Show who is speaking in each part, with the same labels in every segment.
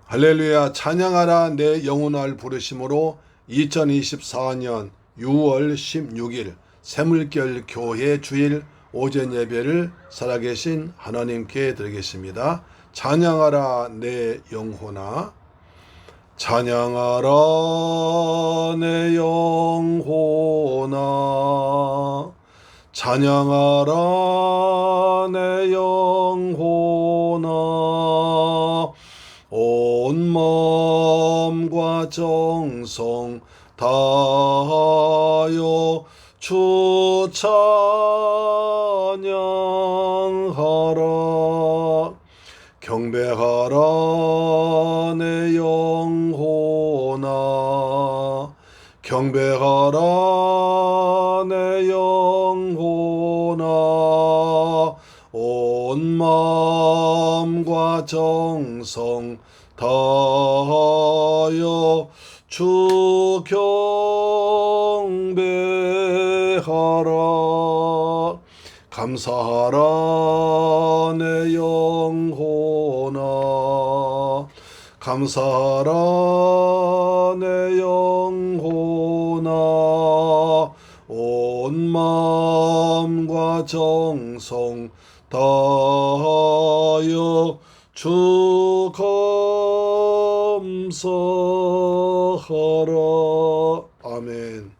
Speaker 1: 할렐루야. 찬양하라 내 영혼을 부르심으로 2024년 6월 16일 새물결 교회 주일 오전 예배를 살아계신 하나님께 드리겠습니다. 찬양하라 내 영혼아, 찬양하라 내 영혼아, 찬양하라 내 영혼아, 온 마음과 정성 다하여 주 찬양하라. 경배하라 내 영혼아, 경배하라 내 영혼아, 온 마음과 정성 다하여 주 경배하라. 감사하라 내 영혼아, 감사하라 내 영혼아, 온 마음과 정성 다하여 주 감사하라. 아멘.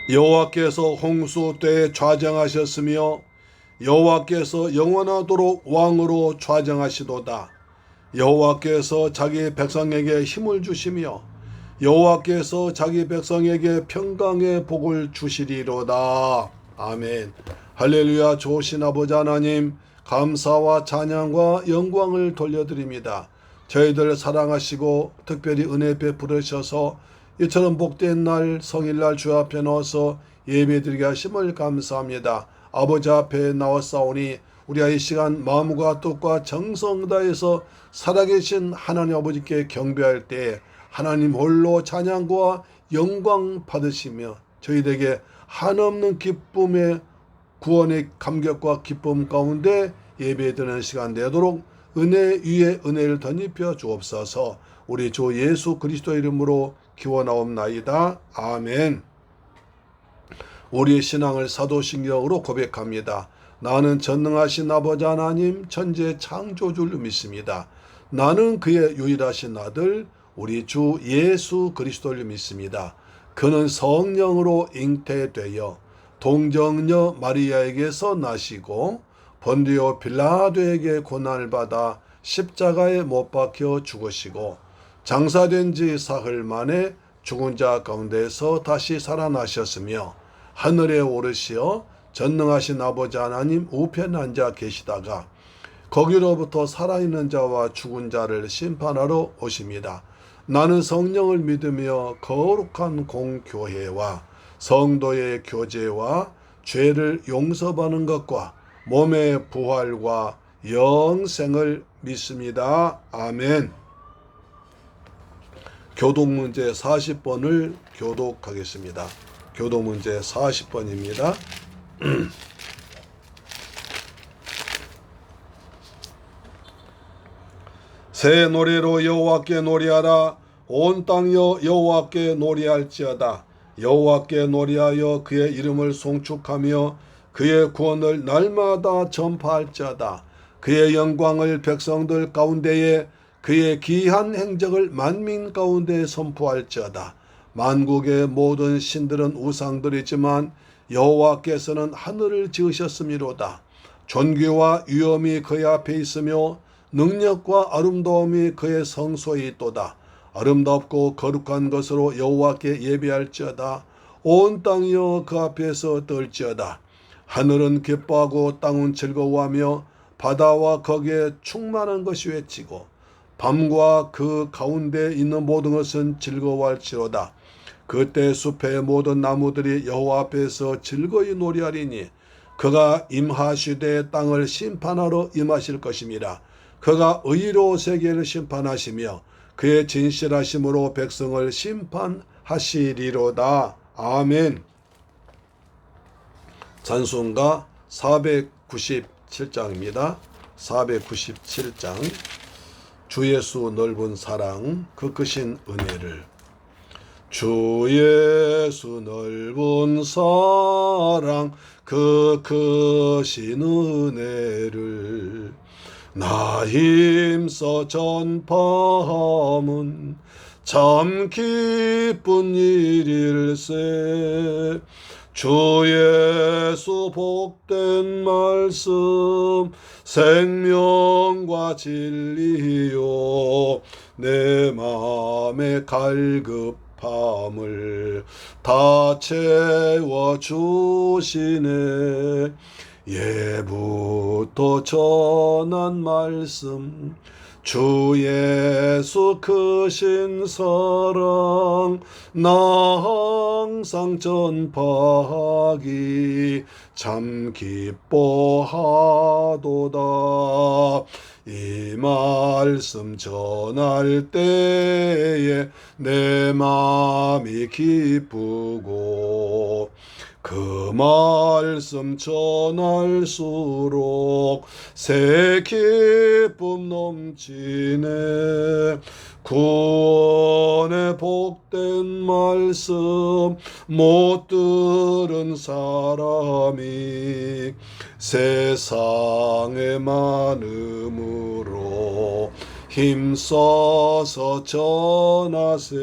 Speaker 1: 여호와께서 홍수 때에 좌정하셨으며 여호와께서 영원하도록 왕으로 좌정하시도다. 여호와께서 자기 백성에게 힘을 주시며 여호와께서 자기 백성에게 평강의 복을 주시리로다. 아멘. 할렐루야. 좋으신 아버지 하나님, 감사와 찬양과 영광을 돌려드립니다. 저희들 사랑하시고 특별히 은혜 베풀으셔서 이처럼 복된 날 성일날 주 앞에 나와서 예배드리게 하심을 감사합니다. 아버지 앞에 나왔사오니 우리가 이 시간 마음과 뜻과 정성 다해서 살아계신 하나님 아버지께 경배할 때 하나님 홀로 찬양과 영광 받으시며 저희에게 한없는 기쁨의 구원의 감격과 기쁨 가운데 예배드리는 시간 되도록 은혜 위에 은혜를 덧입혀 주옵소서. 우리 주 예수 그리스도 이름으로 기원하옵나이다. 아멘. 우리의 신앙을 사도신경으로 고백합니다. 나는 전능하신 아버지 하나님 천지의 창조주를 믿습니다. 나는 그의 유일하신 아들 우리 주 예수 그리스도를 믿습니다. 그는 성령으로 잉태되어 동정녀 마리아에게서 나시고 본디오 빌라도에게 고난을 받아 십자가에 못 박혀 죽으시고 장사된 지 사흘 만에 죽은 자 가운데서 다시 살아나셨으며 하늘에 오르시어 전능하신 아버지 하나님 우편에 앉아 계시다가 거기로부터 살아있는 자와 죽은 자를 심판하러 오십니다. 나는 성령을 믿으며 거룩한 공교회와 성도의 교제와 죄를 용서받는 것과 몸의 부활과 영생을 믿습니다. 아멘. 교독문제 40번을 교독하겠습니다. 교독문제 40번입니다. 새 노래로 여호와께 노래하라. 온 땅여 여호와께 노래할지어다. 여호와께 노래하여 그의 이름을 송축하며 그의 구원을 날마다 전파할지어다. 그의 영광을 백성들 가운데에 그의 기이한 행적을 만민 가운데 선포할지어다. 만국의 모든 신들은 우상들이지만 여호와께서는 하늘을 지으셨음이로다. 존귀와 위엄이 그의 앞에 있으며 능력과 아름다움이 그의 성소에 있도다. 아름답고 거룩한 것으로 여호와께 예배할지어다. 온 땅이여 그 앞에서 떨지어다. 하늘은 기뻐하고 땅은 즐거워하며 바다와 거기에 충만한 것이 외치고 밤과 그 가운데 있는 모든 것은 즐거워할지로다. 그때 숲의 모든 나무들이 여호와 앞에서 즐거이 노래하리니 그가 임하시되 땅을 심판하러 임하실 것임이라. 그가 의로 세계를 심판하시며 그의 진실하심으로 백성을 심판하시리로다. 아멘. 찬송가 490 497장입니다. 497장 주 예수 넓은 사랑 그 크신 은혜를. 주 예수 넓은 사랑 그 크신 은혜를 나 힘써 전파함은 참 기쁜 일일세. 주 예수 복된 말씀 생명과 진리요 내 맘의 갈급함을 다 채워주시네. 예부터 전한 말씀 주 예수 크신 사랑 나 항상 전파하기 참 기뻐하도다. 이 말씀 전할 때에 내 마음이 기쁘고 그 말씀 전할수록 새 기쁨 넘치네. 구원의 복된 말씀 못 들은 사람이 세상에 많음으로 힘써서 전하세.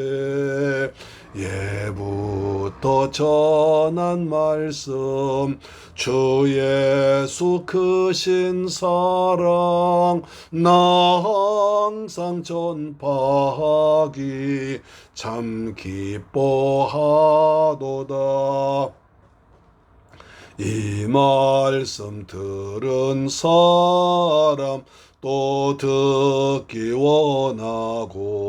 Speaker 1: 예부터 전한 말씀 주 예수 크신 사랑 나 항상 전파하기 참 기뻐하도다. 이 말씀 들은 사람 또 듣기 원하고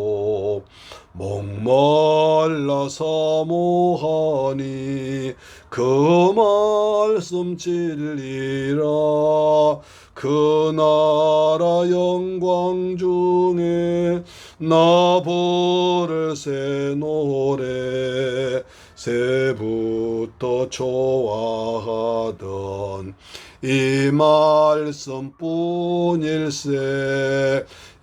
Speaker 1: 목말라 사모하니 그 말씀 진리라. 그 나라 영광 중에 나 부를 새 노래 새부터 좋아하던 이 말씀뿐일세.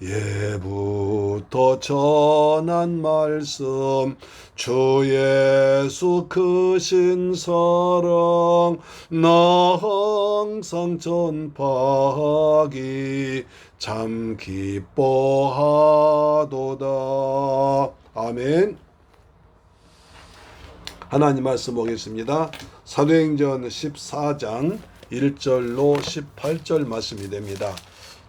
Speaker 1: 예부터 전한 말씀 주 예수 크신 사랑 나 항상 전파하기 참 기뻐하도다. 아멘. 하나님 말씀 보겠습니다. 사도행전 14장 1절로 18절 말씀이 됩니다.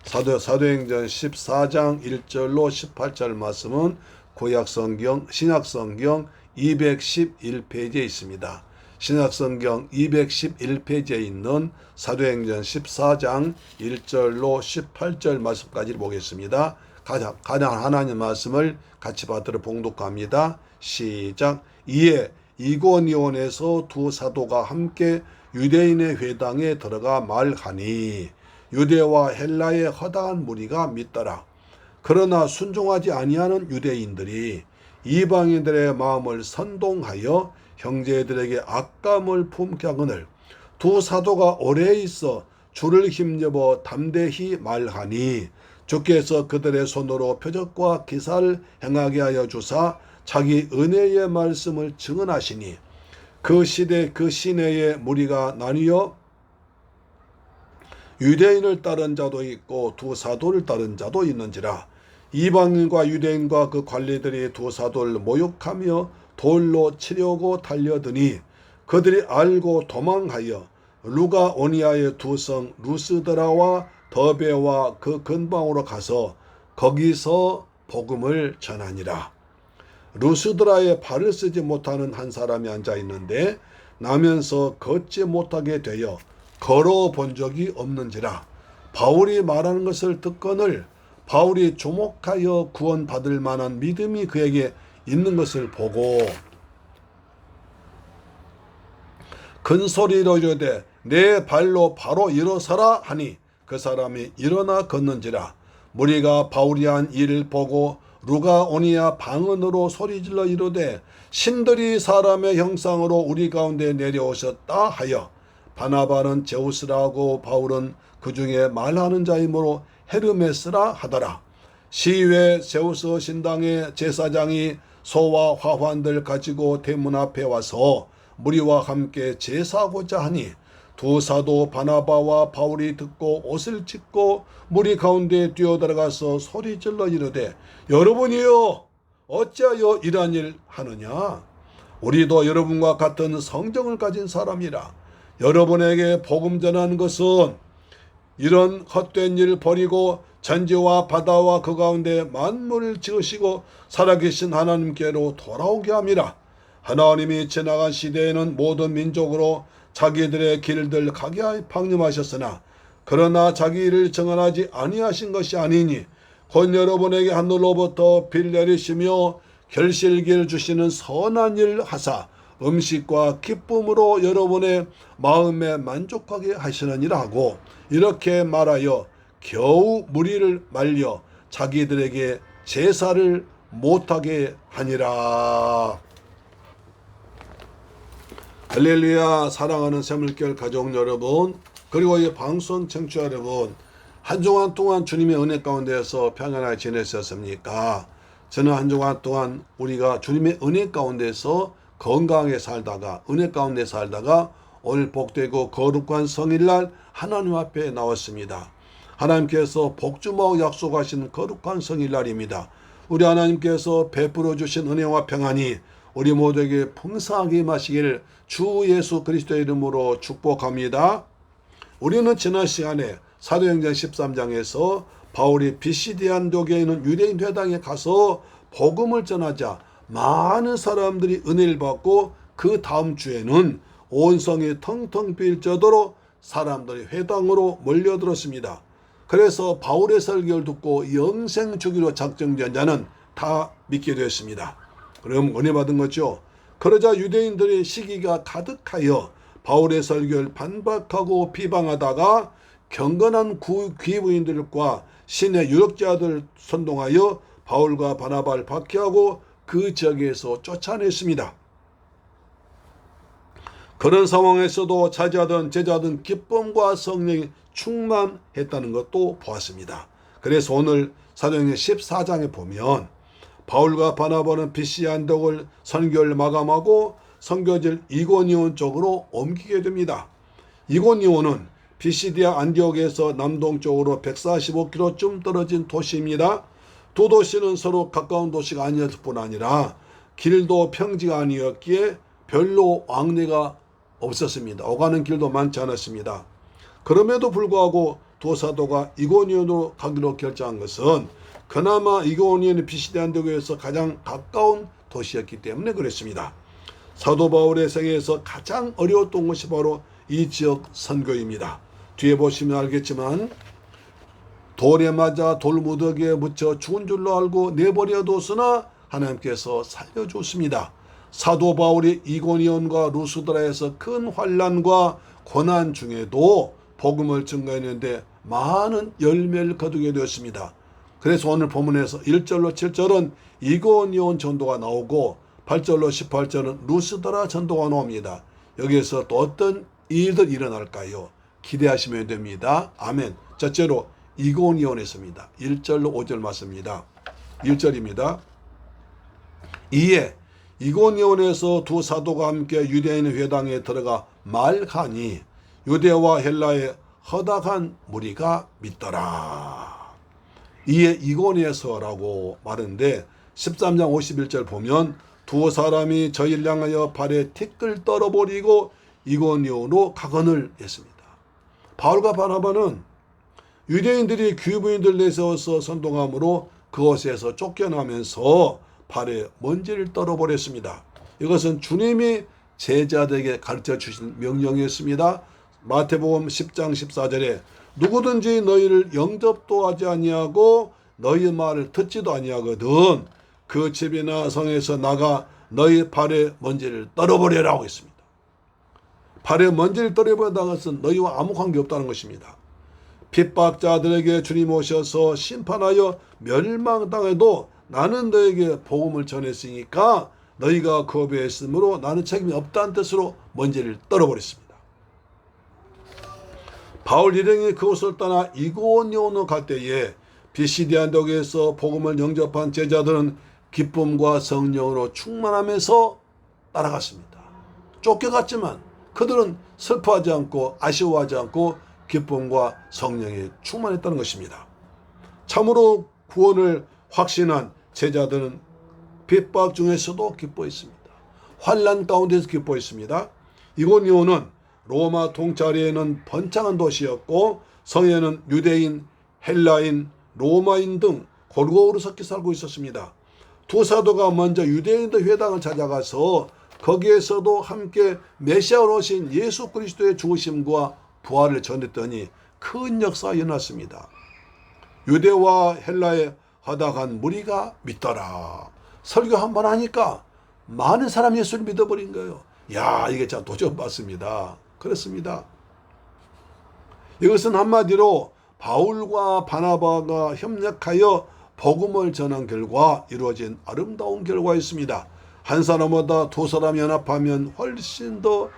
Speaker 1: 사도행전 14장 1절로 18절 말씀은 구약성경 신약성경 211페이지에 있습니다. 신약성경 211페이지에 있는 사도행전 14장 1절로 18절 말씀까지 보겠습니다. 가장 하나님 말씀을 같이 받들어 봉독합니다. 시작. 이에 이고니온에서 두 사도가 함께 유대인의 회당에 들어가 말하니 유대와 헬라의 허다한 무리가 믿더라. 그러나 순종하지 아니하는 유대인들이 이방인들의 마음을 선동하여 형제들에게 악감을 품게 하거늘 두 사도가 오래 있어 줄을 힘입어 담대히 말하니 주께서 그들의 손으로 표적과 기사를 행하게 하여 주사 자기 은혜의 말씀을 증언하시니 그 시대 그 시내의 무리가 나뉘어 유대인을 따른 자도 있고 두 사도를 따른 자도 있는지라. 이방인과 유대인과 그 관리들이 두 사도를 모욕하며 돌로 치려고 달려드니 그들이 알고 도망하여 루가오니아의 두 성 루스드라와 더베와 그 근방으로 가서 거기서 복음을 전하니라. 루스드라에 발을 쓰지 못하는 한 사람이 앉아 있는데 나면서 걷지 못하게 되어 걸어본 적이 없는지라. 바울이 말하는 것을 듣거늘 바울이 주목하여 구원받을 만한 믿음이 그에게 있는 것을 보고 큰 소리로 이르되 내 발로 바로 일어서라 하니 그 사람이 일어나 걷는지라. 무리가 바울이 한 일을 보고 루가오니아 방언으로 소리질러 이르되 신들이 사람의 형상으로 우리 가운데 내려오셨다 하여 바나바는 제우스라고 바울은 그 중에 말하는 자이므로 헤르메스라 하더라. 시외 제우스 신당의 제사장이 소와 화환들 가지고 대문 앞에 와서 무리와 함께 제사하고자 하니 두 사도 바나바와 바울이 듣고 옷을 찢고 무리 가운데 뛰어들어가서 소리질러 이르되 여러분이여 어찌하여 이러한 일 하느냐. 우리도 여러분과 같은 성정을 가진 사람이라. 여러분에게 복음 전하는 것은 이런 헛된 일 버리고 천지와 바다와 그 가운데 만물을 지으시고 살아계신 하나님께로 돌아오게 함이라. 하나님이 지나간 시대에는 모든 민족으로 자기들의 길들 가게 방림하셨으나 그러나 자기 일을 정언하지 아니하신 것이 아니니 곧 여러분에게 하늘로부터 빌 내리시며 결실기를 주시는 선한 일 하사 음식과 기쁨으로 여러분의 마음에 만족하게 하시느니라 하고 이렇게 말하여 겨우 무리를 말려 자기들에게 제사를 못하게 하니라. 할렐루야. 사랑하는 새물결 가족 여러분, 그리고 이 방송 청취자 여러분, 한 주간 동안 주님의 은혜 가운데서 평안하게 지내셨습니까? 저는 한 주간 동안 우리가 주님의 은혜 가운데서 건강하게 살다가 은혜 가운데 살다가 오늘 복되고 거룩한 성일날 하나님 앞에 나왔습니다. 하나님께서 복주마고 약속하신 거룩한 성일날입니다. 우리 하나님께서 베풀어 주신 은혜와 평안이 우리 모두에게 풍성하게 임하시기를 주 예수 그리스도의 이름으로 축복합니다. 우리는 지난 시간에 사도행전 13장에서 바울이 비시디아 안디옥에 있는 유대인 회당에 가서 복음을 전하자 많은 사람들이 은혜를 받고 그 다음 주에는 온 성이 텅텅 빌 정도로 사람들이 회당으로 몰려들었습니다. 그래서 바울의 설교를 듣고 영생 주기로 작정된 자는 다 믿게 되었습니다. 그럼 은혜 받은 거죠. 그러자 유대인들의 시기가 가득하여 바울의 설교를 반박하고 비방하다가 경건한 귀부인들과 신의 유력자들 선동하여 바울과 바나바를 박해하고 그 지역에서 쫓아냈습니다. 그런 상황에서도 차지하던 제자들은 기쁨과 성령이 충만했다는 것도 보았습니다. 그래서 오늘 사도행전 14장에 보면 바울과 바나바는 비시디아 안디옥을 선교를 마감하고 선교지를 이고니온 쪽으로 옮기게 됩니다. 이고니온은 비시디아 안디옥에서 남동쪽으로 145km쯤 떨어진 도시입니다. 두 도시는 서로 가까운 도시가 아니었을 뿐 아니라 길도 평지가 아니었기에 별로 왕래가 없었습니다. 오가는 길도 많지 않았습니다. 그럼에도 불구하고 두 사도가 이고니온으로 가기로 결정한 것은 그나마 이고니온이 비시디아 안디옥에서 가장 가까운 도시였기 때문에 그랬습니다. 사도 바울의 생애에서 가장 어려웠던 것이 바로 이 지역 선교입니다. 뒤에 보시면 알겠지만 돌에 맞아 돌무더기에 묻혀 죽은 줄로 알고 내버려뒀으나 하나님께서 살려줬습니다. 사도 바울이 이고니온과 루스드라에서 큰 환난과 고난 중에도 복음을 증거했는데 많은 열매를 거두게 되었습니다. 그래서 오늘 본문에서 1절로 7절은 이고니온 전도가 나오고 8절로 18절은 루스드라 전도가 나옵니다. 여기에서 또 어떤 일들이 일어날까요? 기대하시면 됩니다. 아멘. 첫째로 이고니온에서입니다. 1절로 5절 맞습니다. 1절입니다. 이에 이고니온에서 두 사도가 함께 유대인 회당에 들어가 말하니 유대와 헬라의 허다한 무리가 믿더라. 이에 이고니에서라고 말하는데 13장 51절 보면 두 사람이 저희를 향하여 발에 티끌 떨어버리고 이고니온으로 가거늘 했습니다. 바울과 바나바는 유대인들이 귀부인들 내세워서 선동함으로 그곳에서 쫓겨나면서 발에 먼지를 떨어버렸습니다. 이것은 주님이 제자들에게 가르쳐 주신 명령이었습니다. 마태복음 10장 14절에 누구든지 너희를 영접도 하지 아니하고 너희 말을 듣지도 아니하거든 그 집이나 성에서 나가 너희 발에 먼지를 떨어버리라고 했습니다. 발에 먼지를 떨어버린다는 것은 너희와 아무 관계없다는 것입니다. 핍박자들에게 주님 오셔서 심판하여 멸망당해도 나는 너에게 복음을 전했으니까 너희가 거부했으므로 나는 책임이 없다는 뜻으로 먼지를 떨어버렸습니다. 바울 일행이 그곳을 떠나 이고니온으로 갈 때에 비시디아 안독에서 복음을 영접한 제자들은 기쁨과 성령으로 충만하면서 따라갔습니다. 쫓겨갔지만 그들은 슬퍼하지 않고 아쉬워하지 않고 기쁨과 성령에 충만했다는 것입니다. 참으로 구원을 확신한 제자들은 핍박 중에서도 기뻐했습니다. 환난 가운데서 기뻐했습니다. 이고니온은 로마 통짜리에는 번창한 도시였고 성에는 유대인, 헬라인, 로마인 등 골고루 섞여 살고 있었습니다. 두 사도가 먼저 유대인들 회당을 찾아가서 거기에서도 함께 메시아로 오신 예수 그리스도의 죽으심과 부활을 전했더니 큰 역사가 일어났습니다. 유대와 헬라에 허다한 무리가 믿더라. 설교 한 번 하니까 많은 사람이 예수를 믿어버린 거예요. 야, 이게 참 도전 받습니다. 그렇습니다. 이것은 한마디로 바울과 바나바가 협력하여 복음을 전한 결과 이루어진 아름다운 결과였습니다. 한 사람보다 두 사람이 연합하면 훨씬 더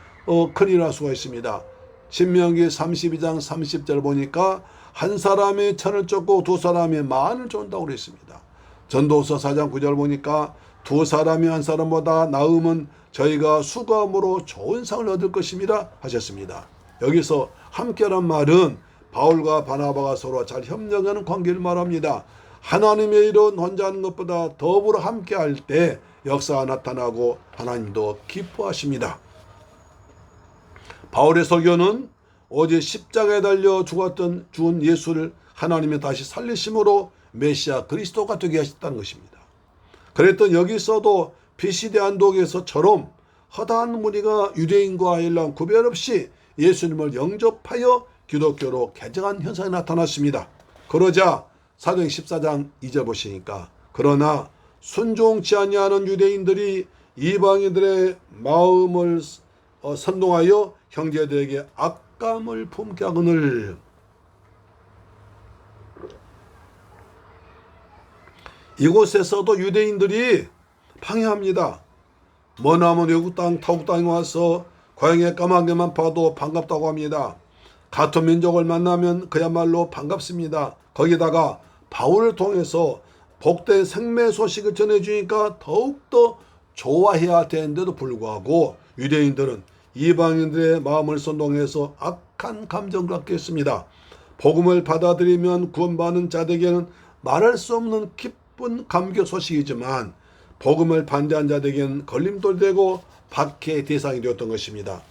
Speaker 1: 큰일 날 수가 있습니다. 신명기 32장 30절 보니까 한 사람이 천을 쫓고 두 사람이 만을 쫓는다고 그랬습니다. 전도서 4장 9절 보니까 두 사람이 한 사람보다 나으면 저희가 수고함으로 좋은 상을 얻을 것입니다 하셨습니다. 여기서 함께란 말은 바울과 바나바가 서로 잘 협력하는 관계를 말합니다. 하나님의 일은 혼자 하는 것보다 더불어 함께할 때 역사가 나타나고 하나님도 기뻐하십니다. 바울의 설교는 어제 십자가에 달려 죽은 예수를 하나님이 다시 살리심으로 메시아 그리스도가 되게 하셨다는 것입니다. 그랬던 여기서도 비시디아 안독에서처럼 허다한 무리가 유대인과 헬라인 구별 없이 예수님을 영접하여 기독교로 개정한 현상이 나타났습니다. 그러자 사도행 14장 2절 보시니까 그러나 순종치 아니하는 유대인들이 이방인들의 마음을 선동하여 형제들에게 악감을 품게 하거늘. 이곳에서도 유대인들이 방해합니다. 머나먼 외국 땅 타국 땅에 와서 고향에 까마귀만 봐도 반갑다고 합니다. 같은 민족을 만나면 그야말로 반갑습니다. 거기다가 바울을 통해서 복된 생명 소식을 전해주니까 더욱더 좋아해야 되는데도 불구하고 유대인들은 이방인들의 마음을 선동해서 악한 감정을 갖게 했습니다. 복음을 받아들이면 구원받는 자들에게는 말할 수 없는 기쁜 감격 소식이지만 복음을 반대한 자들에게는 걸림돌이 되고 박해의 대상이 되었던 것입니다.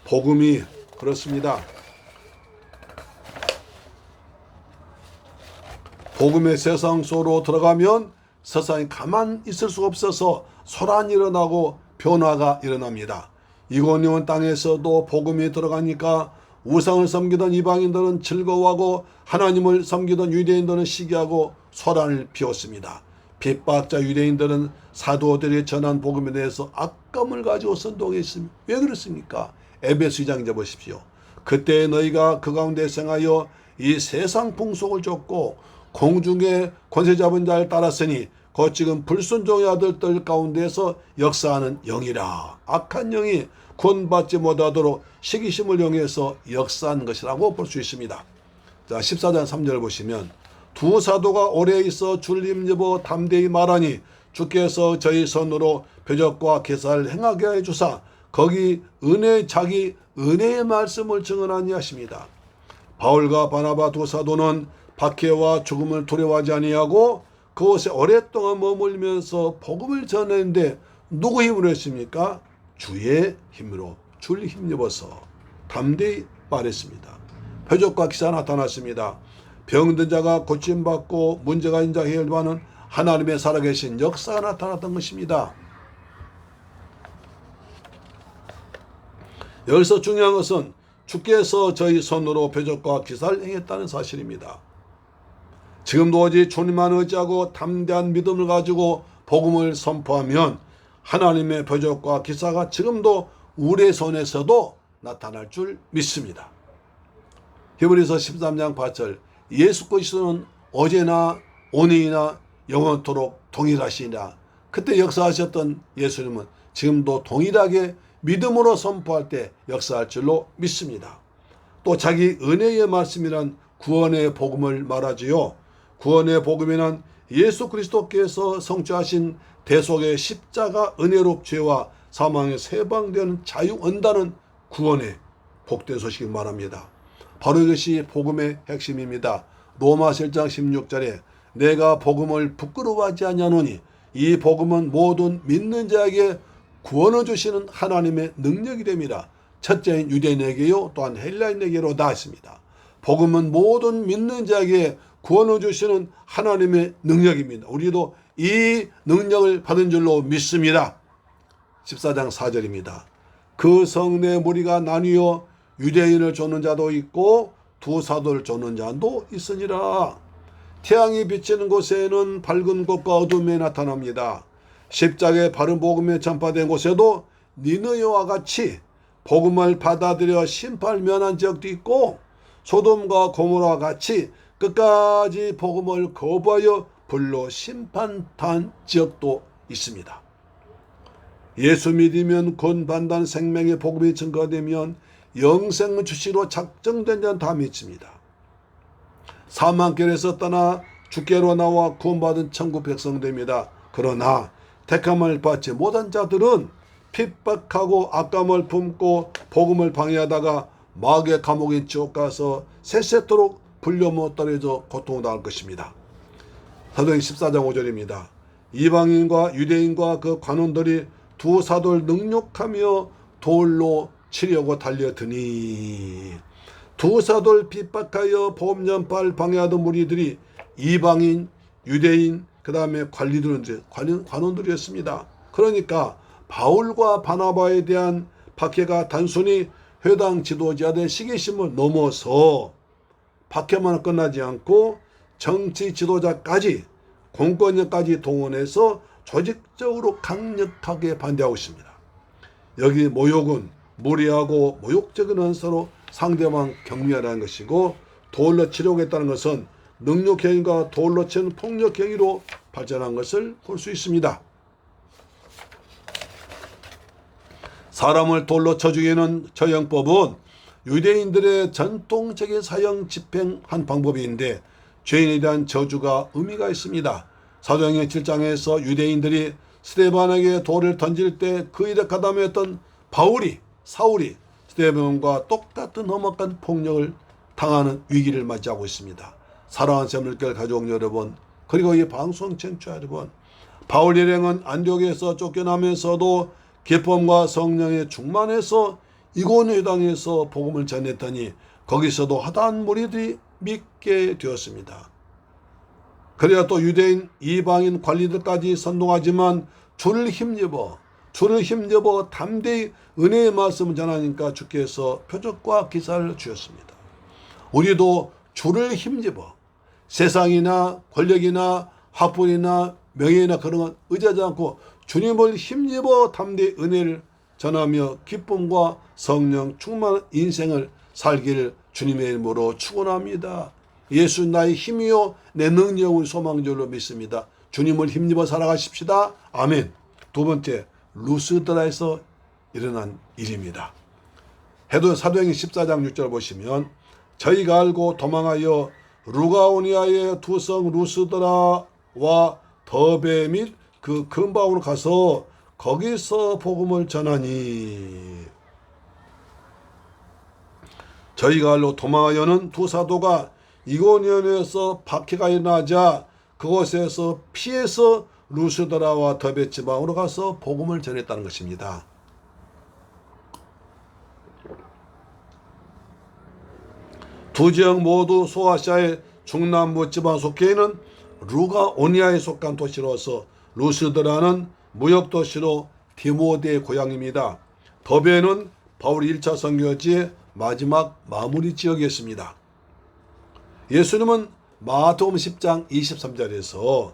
Speaker 1: 복음이 그렇습니다. 복음의 세상 속으로 들어가면 세상에 가만 있을 수가 없어서 소란이 일어나고 변화가 일어납니다. 이고니온 땅에서도 복음이 들어가니까 우상을 섬기던 이방인들은 즐거워하고 하나님을 섬기던 유대인들은 시기하고 소란을 피웠습니다. 핍박자 유대인들은 사도들이 전한 복음에 대해서 악감을 가지고 선동했습니다. 왜 그렇습니까? 에베소 2장 이제 보십시오. 그때 너희가 그 가운데 생하여 이 세상 풍속을 쫓고 공중의 권세 잡은 자를 따랐으니 곧 지금 불순종의 아들들 가운데서 역사하는 영이라. 악한 영이 구원받지 못하도록 시기심을 이용해서 역사한 것이라고 볼 수 있습니다. 자, 14장 3절 보시면 두 사도가 오래 있어 주를 힘입어 담대히 말하니 주께서 저희 손으로 표적과 기사를 행하게 해주사 거기 자기 은혜의 말씀을 증언하니 하십니다. 바울과 바나바 두 사도는 박해와 죽음을 두려워하지 아니하고 그곳에 오랫동안 머물면서 복음을 전했는데 누구 힘으로 했습니까? 주의 힘으로 주를 힘입어서 담대히 말했습니다. 표적과 기사가 나타났습니다. 병든 자가 고침받고 문제가 있는 자가 해결받는 하나님의 살아계신 역사가 나타났던 것입니다. 여기서 중요한 것은 주께서 저희 손으로 표적과 기사를 행했다는 사실입니다. 지금도 오직 주님만 의지하고 담대한 믿음을 가지고 복음을 선포하면 하나님의 표적과 기사가 지금도 우리의 손에서도 나타날 줄 믿습니다. 히브리서 13장 8절 예수 그리스도는 어제나 오늘이나 영원토록 동일하시니라. 그때 역사하셨던 예수님은 지금도 동일하게 믿음으로 선포할 때 역사할 줄로 믿습니다. 또 자기 은혜의 말씀이란 구원의 복음을 말하지요. 구원의 복음에는 예수 그리스도께서 성취하신 대속의 십자가 은혜롭 죄와 사망에서 해방되는 자유 얻는다는 구원의 복된 소식을 말합니다. 바로 이것이 복음의 핵심입니다. 로마서 1장 16절에 내가 복음을 부끄러워하지 아니하노니 이 복음은 모든 믿는 자에게 구원을 주시는 하나님의 능력이 됩니다. 첫째는 유대인에게요 또한 헬라인에게로다 했습니다. 복음은 모든 믿는 자에게 구원을 주시는 하나님의 능력입니다. 우리도 이 능력을 받은 줄로 믿습니다. 14장 4절입니다. 그 성내 무리가 나뉘어 유대인을 쫓는 자도 있고 두 사도를 쫓는 자도 있으니라. 태양이 비치는 곳에는 밝은 곳과 어둠이 나타납니다. 십자가의 바른 복음에 전파된 곳에도 니느웨와 같이 복음을 받아들여 심판을 면한 지역도 있고 소돔과 고모라와 같이 끝까지 복음을 거부하여 불로 심판한 지역도 있습니다. 예수 믿으면 구원받는 생명의 복음이 증거되면 영생을 주시로 작정된 자는 다 믿습니다. 사망길에서 떠나 주께로 나와 구원받은 천국 백성 됩니다. 그러나 택함을 받지 못한 자들은 핍박하고 악감을 품고 복음을 방해하다가 마귀의 감옥인 지옥 가서 세세토록 불려 못 떨어져 고통당할 것입니다. 사도행 14장 5절입니다. 이방인과 유대인과 그 관원들이 두 사도를 능욕하며 돌로 치려고 달려드니 두 사도를 핍박하여 복음 전파를 방해하던 무리들이 이방인, 유대인, 그 다음에 관원들이었습니다. 그러니까 바울과 바나바에 대한 박해가 단순히 회당 지도자들의 시기심을 넘어서 박해만 끝나지 않고 정치 지도자까지 공권력까지 동원해서 조직적으로 강력하게 반대하고 있습니다. 여기 모욕은 무리하고 모욕적인 언서로 상대방 격리하라는 것이고 돌로 치려고 했다는 것은 능력행위가 돌로 치는 폭력행위로 발전한 것을 볼 수 있습니다. 사람을 돌로 쳐 죽이는 처형법은 유대인들의 전통적인 사형 집행한 방법인데 죄인에 대한 저주가 의미가 있습니다. 사도행전 7장에서 유대인들이 스데반에게 돌을 던질 때 그 일에 가담했던 사울이 스데반과 똑같은 험악한 폭력을 당하는 위기를 맞이하고 있습니다. 사랑하는 새물결 가족 여러분, 그리고 이 방송 청취자 여러분, 바울 일행은 안디옥에서 쫓겨나면서도 기쁨과 성령에 충만해서 이고니오 회당에서 복음을 전했더니 거기서도 하다한 무리들이 믿게 되었습니다. 그래야 또 유대인 이방인 관리들까지 선동하지만 주를 힘입어 담대히 은혜의 말씀을 전하니까 주께서 표적과 기사를 주셨습니다. 우리도 주를 힘입어 세상이나 권력이나 학벌이나 명예나 그런 건 의지하지 않고 주님을 힘입어 담대히 은혜를 전하며 기쁨과 성령 충만한 인생을 살기를 주님의 이름으로 축원합니다. 예수 나의 힘이요 내 능력을 소망절로 믿습니다. 주님을 힘입어 살아가십시다. 아멘. 두 번째, 루스드라에서 일어난 일입니다. 사도행전 14장 6절 보시면 저희가 알고 도망하여 루가오니아의 두 성 루스드라와 더베 및 그 근방으로 가서 거기서 복음을 전하니 저희가 알고 도망하여는 두 사도가 이고니온에서 박해가 일어나자 그곳에서 피해서 루스드라와 더베 지방으로 가서 복음을 전했다는 것입니다. 두 지역 모두 소아시아의 중남부 지방 속해 있는 루가오니아에 속한 도시로서 루스드라는 무역도시로 디모데의 고향입니다. 더베는 바울이 1차 선교지의 마지막 마무리 지역이었습니다. 예수님은 마태복음 10장 23절에서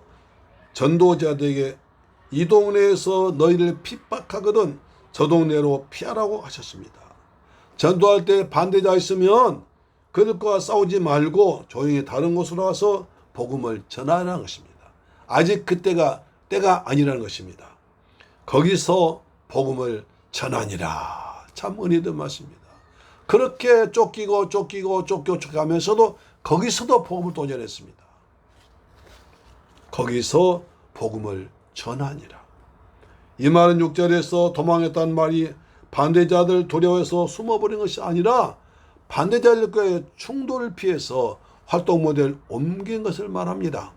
Speaker 1: 전도자들에게 이 동네에서 너희를 핍박하거든 저 동네로 피하라고 하셨습니다. 전도할 때 반대자 있으면 그들과 싸우지 말고 조용히 다른 곳으로 가서 복음을 전하라는 것입니다. 아직 그때가 때가 아니라는 것입니다. 거기서 복음을 전하니라. 참 은혜된 말씀입니다. 그렇게 쫓기고 쫓겨가면서도 거기서도 복음을 또 전했습니다. 거기서 복음을 전하니라. 이 말은 6절에서 도망했다는 말이 반대자들 두려워해서 숨어버린 것이 아니라 반대자들과의 충돌을 피해서 활동 모델을 옮긴 것을 말합니다.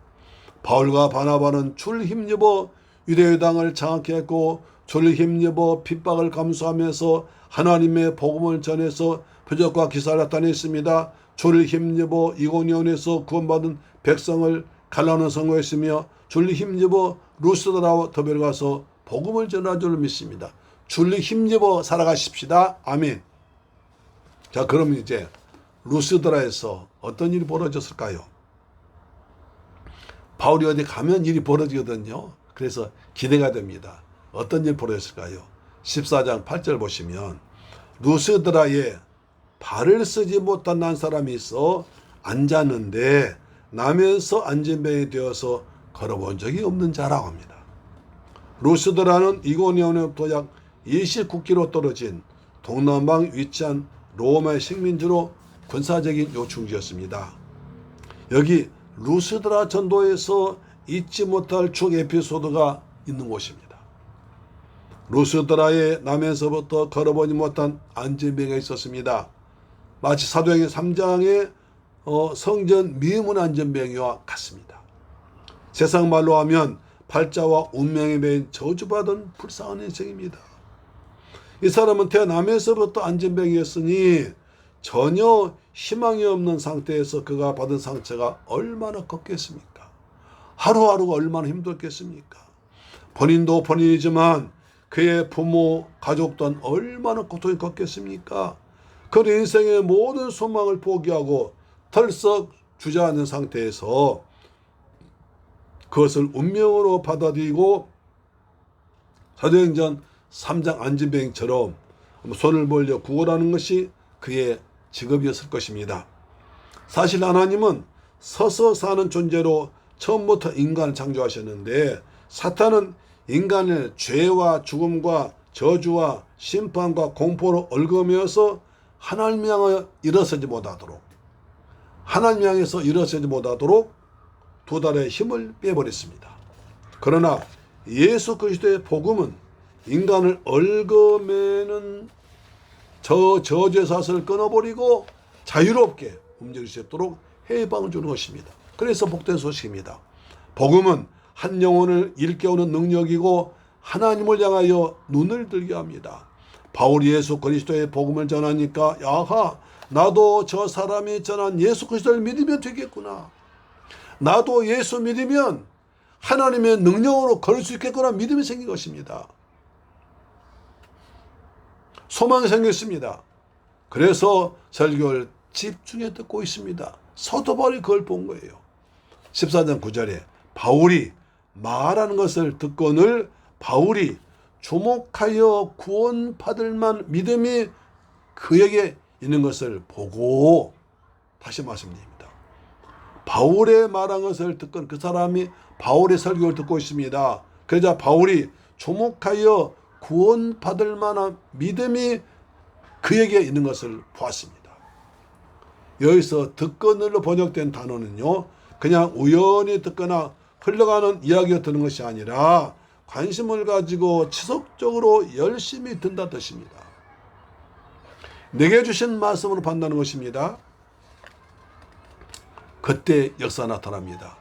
Speaker 1: 바울과 바나바는 줄 힘입어 유대회당을 장악해 했고 줄 힘입어 핍박을 감수하면서 하나님의 복음을 전해서 표적과 기사를 나타냈습니다. 줄 힘입어 이고니온에서 구원받은 백성을 갈라놓은 성공했으며 줄 힘입어 루스드라와 더베를 가서 복음을 전할 줄 믿습니다. 줄 힘입어 살아가십시다. 아멘. 자, 그러면 이제 루스드라에서 어떤 일이 벌어졌을까요? 바울이 어디 가면 일이 벌어지거든요. 그래서 기대가 됩니다. 어떤 일이 벌어졌을까요? 14장 8절 보시면 루스드라에 발을 쓰지 못한 난 사람이 있어 앉았는데 나면서 안진병이 되어서 걸어본 적이 없는 자라고 합니다. 루스드라는 이고니온에부터 약 29km 떨어진 동남방 위치한 로마의 식민지로 군사적인 요충지였습니다. 여기 루스드라 전도에서 잊지 못할 추억 에피소드가 있는 곳입니다. 루스드라에 나면서부터 걸어보지 못한 안진병이 있었습니다. 마치 사도행전 3장의 성전 미문 안진병이와 같습니다. 세상 말로 하면 팔자와 운명에 매인 저주받은 불쌍한 인생입니다. 이 사람은 태어나면서부터 안진병이었으니 전혀 희망이 없는 상태에서 그가 받은 상처가 얼마나 컸겠습니까? 하루하루가 얼마나 힘들겠습니까? 본인도 본인이지만 그의 부모, 가족 또한 얼마나 고통이 컸겠습니까? 그 인생의 모든 소망을 포기하고 털썩 주저앉은 상태에서 그것을 운명으로 받아들이고 사도행전 3장 안진병처럼 손을 벌려 구원하는 것이 그의 직업이었을 것입니다. 사실 하나님은 서서 사는 존재로 처음부터 인간을 창조하셨는데 사탄은 인간을 죄와 죽음과 저주와 심판과 공포로 얽으면서 하나님 향하여 일어서지 못하도록 두 달의 힘을 빼버렸습니다. 그러나 예수 그리스도의 복음은 인간을 얽어매는 저주의 사슬을 끊어버리고 자유롭게 움직일 수 있도록 해방을 주는 것입니다. 그래서 복된 소식입니다. 복음은 한 영혼을 일깨우는 능력이고 하나님을 향하여 눈을 들게 합니다. 바울이 예수 그리스도의 복음을 전하니까 야하, 나도 저 사람이 전한 예수 그리스도를 믿으면 되겠구나. 나도 예수 믿으면 하나님의 능력으로 걸을 수 있겠구나 믿음이 생긴 것입니다. 소망이 생겼습니다. 그래서 설교를 집중해 듣고 있습니다. 사도 바울이 그걸 본 거예요. 14장 9절에 바울이 말하는 것을 듣거늘 바울이 주목하여 구원받을 만 믿음이 그에게 있는 것을 보고, 다시 말씀드립니다. 바울의 말한 것을 듣건 그 사람이 바울의 설교를 듣고 있습니다. 그러자 바울이 주목하여 구원받을 만한 믿음이 그에게 있는 것을 보았습니다. 여기서 듣거늘로 번역된 단어는요, 그냥 우연히 듣거나 흘러가는 이야기가 듣는 것이 아니라 관심을 가지고 지속적으로 열심히 듣는다는 뜻입니다. 내게 주신 말씀으로 판단하는 것입니다. 그때 역사 나타납니다.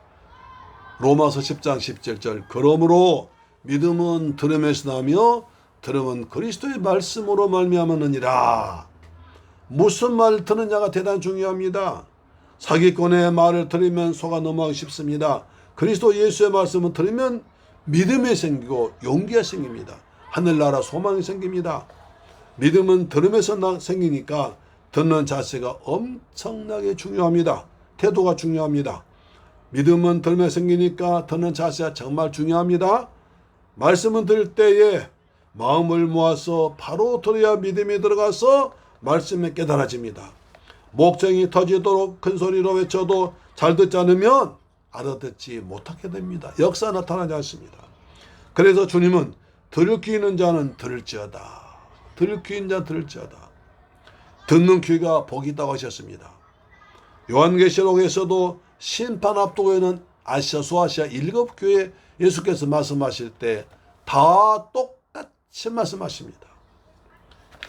Speaker 1: 로마서 10장 17절 그러므로 믿음은 들음에서 나며 들음은 그리스도의 말씀으로 말미암았느니라. 무슨 말을 듣느냐가 대단히 중요합니다. 사기꾼의 말을 들으면 속아 넘어가기 쉽습니다. 그리스도 예수의 말씀을 들으면 믿음이 생기고 용기가 생깁니다. 하늘나라 소망이 생깁니다. 믿음은 들음에서 생기니까 듣는 자세가 엄청나게 중요합니다. 태도가 중요합니다. 믿음은 들음에 생기니까 듣는 자세가 정말 중요합니다. 말씀은 들을 때에 마음을 모아서 바로 들어야 믿음이 들어가서 말씀에 깨달아집니다. 목청이 터지도록 큰 소리로 외쳐도 잘 듣지 않으면 알아듣지 못하게 됩니다. 역사 나타나지 않습니다. 그래서 주님은 들을 귀 있는 자는 들을지어다. 들을 귀 있는 자는 들을지어다. 듣는 귀가 복이 있다고 하셨습니다. 요한계시록에서도 심판 앞두고에는 아시아 소아시아 7교회 예수께서 말씀하실 때 다 똑같이 말씀하십니다.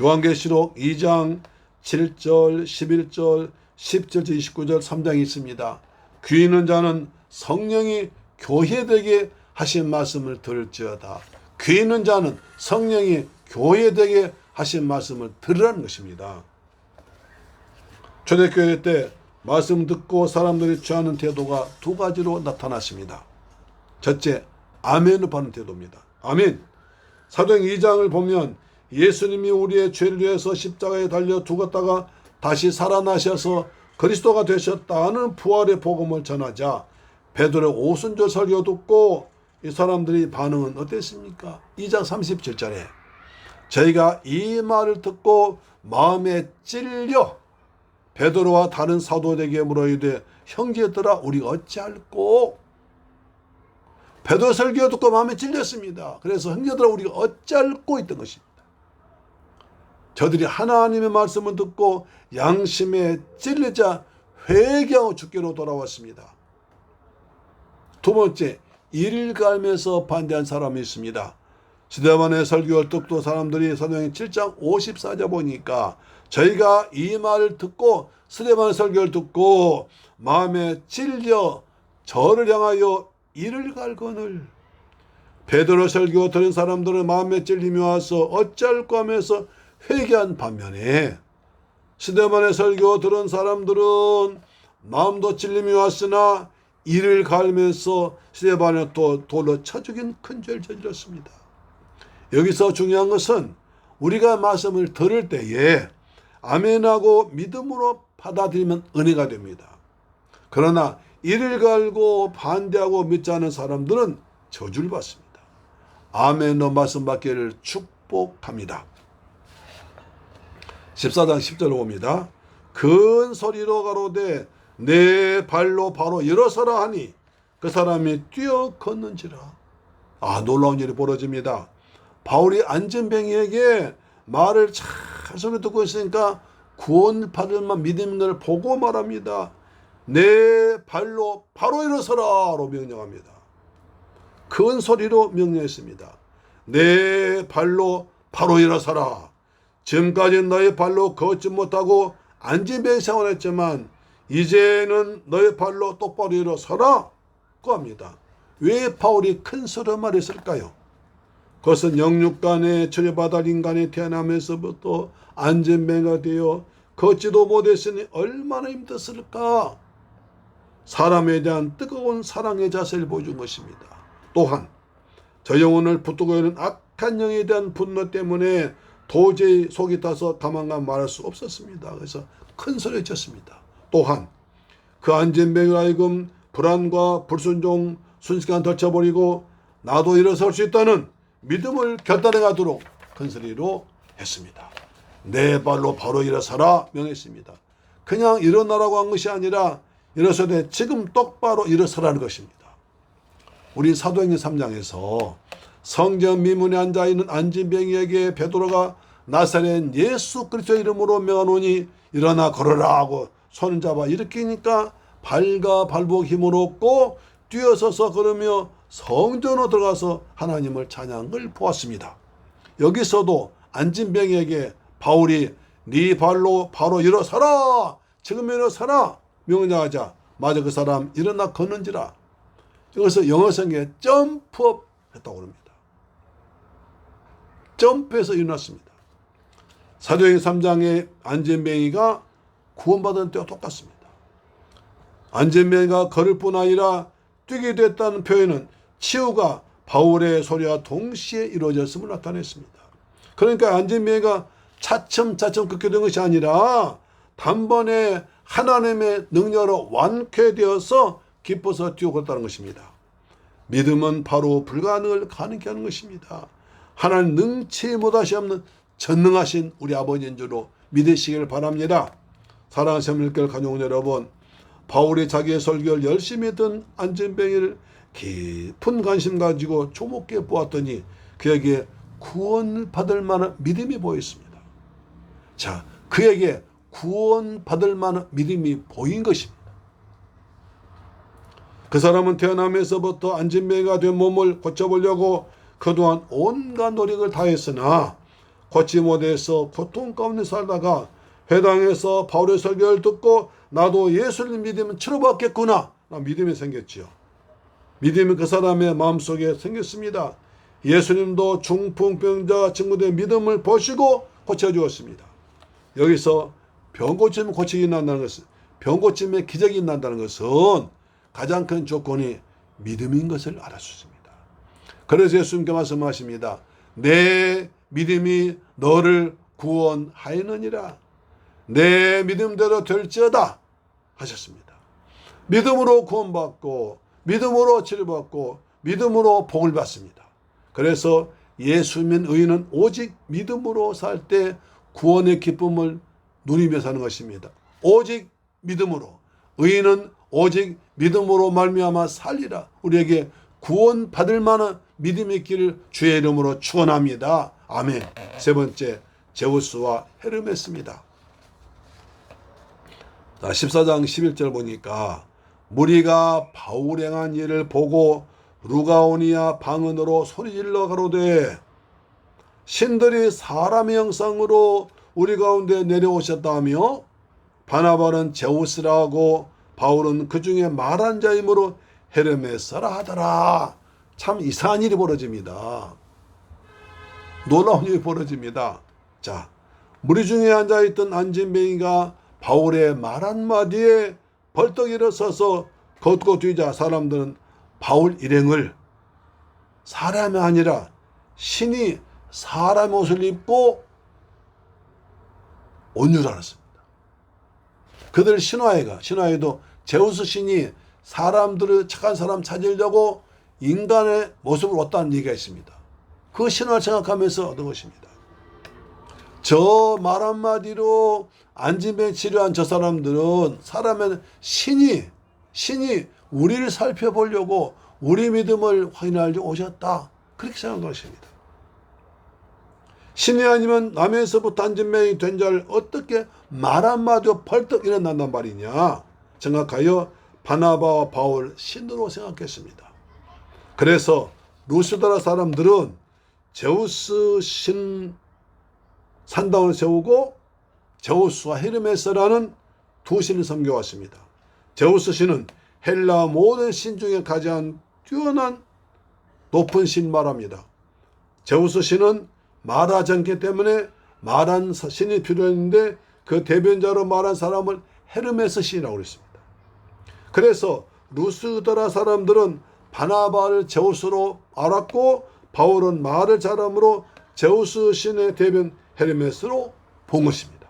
Speaker 1: 요한계시록 2장 7절 11절 10절 29절 3장이 있습니다. 귀 있는 자는 성령이 교회되게 하신 말씀을 들을지어다. 귀 있는 자는 성령이 교회되게 하신 말씀을 들으라는 것입니다. 초대교회 때 말씀 듣고 사람들이 취하는 태도가 두 가지로 나타났습니다. 첫째, 아멘을 받는 태도입니다. 아멘. 사도행 2장을 보면 예수님이 우리의 죄를 위해서 십자가에 달려 죽었다가 다시 살아나셔서 그리스도가 되셨다는 부활의 복음을 전하자 베드로의 오순절 설교 듣고 이 사람들이 반응은 어땠습니까? 2장 37절에 저희가 이 말을 듣고 마음에 찔려 베드로와 다른 사도에게 물어 이르되 형제들아 우리가 어찌할꼬? 베드로 설교 듣고 마음에 찔렸습니다. 그래서 형제들아 우리가 어찌할꼬 있던 것입니다. 저들이 하나님의 말씀을 듣고 양심에 찔리자 회개하고 주께로 돌아왔습니다. 두 번째, 이를 갈면서 반대한 사람이 있습니다. 스데반의 설교를 듣고 사람들이 사도행 7장 54절 보니까 저희가 이 말을 듣고 스데반의 설교를 듣고 마음에 찔려 저를 향하여 이를 갈거늘. 베드로 설교 들은 사람들은 마음에 찔림이 와서 어찌할꼬 하면서 회개한 반면에 스데반의 설교 들은 사람들은 마음도 찔림이 왔으나 이를 갈면서 스데반을 또 돌로 쳐 죽인 큰 죄를 저질렀습니다. 여기서 중요한 것은 우리가 말씀을 들을 때에 아멘하고 믿음으로 받아들이면 은혜가 됩니다. 그러나 이를 갈고 반대하고 믿지 않은 사람들은 저주를 받습니다. 아멘으로 말씀 받기를 축복합니다. 14장 10절을 봅니다. 큰 소리로 가로되 내 발로 바로 일어서라 하니 그 사람이 뛰어 걷는지라. 놀라운 일이 벌어집니다. 바울이 안전뱅이에게 말을 잘 소리 듣고 있으니까 구원받을 만 믿음을 보고 말합니다. 내 발로 바로 일어서라로 명령합니다. 큰 소리로 명령했습니다. 내 발로 바로 일어서라. 지금까지는 너의 발로 걷지 못하고 안전뱅이 생활했지만 이제는 너의 발로 똑바로 일어서라 고 합니다. 왜 바울이 큰 소리로 말했을까요? 그것은 영육간에 처리받을 인간이 태어나면서부터 안전뱅이가 되어 걷지도 못했으니 얼마나 힘들었을까. 사람에 대한 뜨거운 사랑의 자세를 보여준 것입니다. 또한 저 영혼을 붙들고 있는 악한 영에 대한 분노 때문에 도저히 속이 타서 가만가만 말할 수 없었습니다. 그래서 큰 소리를 쳤습니다. 또한 그 안전뱅이로 하여금 불안과 불순종 순식간 덜쳐버리고 나도 일어설 수 있다는 믿음을 결단해 가도록 큰 소리로 했습니다. 내 발로 바로 일어서라 명했습니다. 그냥 일어나라고 한 것이 아니라 일어서되 지금 똑바로 일어서라는 것입니다. 우리 사도행전 3장에서 성전 미문에 앉아있는 안진뱅이에게 베드로가 나사렛 예수 그리스도 이름으로 명하노니 일어나 걸어라 하고 손을 잡아 일으키니까 발과 발목 힘을 얻고 뛰어서서 걸으며 성전으로 들어가서 하나님을 찬양한 걸 보았습니다. 여기서도 안진뱅이에게 바울이 네 발로 바로 일어서라 지금 일어서라 명령하자 마저 그 사람 일어나 걷는지라. 여기서 영어 성경에 점프업 했다고 합니다. 점프해서 일어났습니다. 사도행전 3장의 안전뱅이가 구원받은 때와 똑같습니다. 안전뱅이가 걸을 뿐 아니라 뛰게 됐다는 표현은 치유가 바울의 소리와 동시에 이루어졌음을 나타냈습니다. 그러니까 안전뱅이가 차츰차츰 그렇게 된 것이 아니라 단번에 하나님의 능력으로 완쾌되어서 기뻐서 뛰어갔다는 것입니다. 믿음은 바로 불가능을 가능케 하는 것입니다. 하나님 능치 못하시 없는 전능하신 우리 아버지인 줄로 믿으시길 바랍니다. 사랑하는 새물길 가족 여러분, 바울이 자기의 설교를 열심히 듣는 안전뱅이를 깊은 관심 가지고 조목해 보았더니 그에게 구원을 받을 만한 믿음이 보였습니다. 자, 그에게 구원받을 만한 믿음이 보인 것입니다. 그 사람은 태어나면서부터 안진뱅이가 된 몸을 고쳐보려고 그동안 온갖 노력을 다했으나 고치 못해서 고통 가운데 살다가 회당에서 바울의 설교를 듣고 나도 예수를 믿으면 치료받겠구나 믿음이 생겼지요. 믿음이 그 사람의 마음속에 생겼습니다. 예수님도 중풍병자 친구들의 믿음을 보시고 고쳐주었습니다. 여기서 병고침이 고치기 난다는 것은, 병고침에 기적이 난다는 것은 가장 큰 조건이 믿음인 것을 알 수 있습니다. 그래서 예수님께 말씀하십니다. 내 믿음이 너를 구원하였느니라. 내 믿음대로 될지어다 하셨습니다. 믿음으로 구원받고 믿음으로 치료받고 믿음으로 복을 받습니다. 그래서 예수 믿는 의인은 오직 믿음으로 살 때 구원의 기쁨을 누리며 사는 것입니다. 오직 믿음으로. 의인은 오직 믿음으로 말미암아 살리라. 우리에게 구원받을 만한 믿음의 길을 주의 이름으로 축원합니다. 아멘. 세 번째, 제우스와 헤르메스입니다. 14장 11절 보니까 무리가 바울 행한 일을 보고 루가오니아 방언으로 소리질러 가로되 신들이 사람의 형상으로 우리 가운데 내려오셨다며 바나바는 제우스라 하고 바울은 그 중에 말한 자이므로 헤르메스라 하더라. 참 이상한 일이 벌어집니다. 놀라운 일이 벌어집니다. 자, 무리 중에 앉아있던 안진뱅이가 바울의 말 한마디에 벌떡 일어서서 걷고 뛰자 사람들은 바울 일행을 사람이 아니라 신이 사람 옷을 입고 온 줄 알았습니다. 그들 신화에도 제우스 신이 사람들을 착한 사람 찾으려고 인간의 모습을 얻다는 얘기가 있습니다. 그 신화를 생각하면서 얻은 것입니다. 저 말 한마디로 안진뱅이 치료한 저 사람들은 사람의 신이 우리를 살펴보려고 우리 믿음을 확인하려고 오셨다. 그렇게 생각한 것입니다. 신이 아니면 남에서부터 안진뱅이 된 자를 어떻게 말 한마디로 벌떡 일어난단 말이냐 생각하여 바나바와 바울 신으로 생각했습니다. 그래서 루스드라 사람들은 제우스 신 산당을 세우고 제우스와 헤르메스라는 두 신을 섬겨왔습니다. 제우스 신은 헬라 모든 신 중에 가장 뛰어난 높은 신 말합니다. 제우스 신은 말하 전기 때문에 말한 신이 필요했는데 그 대변자로 말한 사람을 헤르메스 신이라고 했습니다. 그래서 루스드라 사람들은 바나바를 제우스로 알았고 바울은 말을 잘함으로 제우스 신의 대변 헤르메스로 본 것입니다.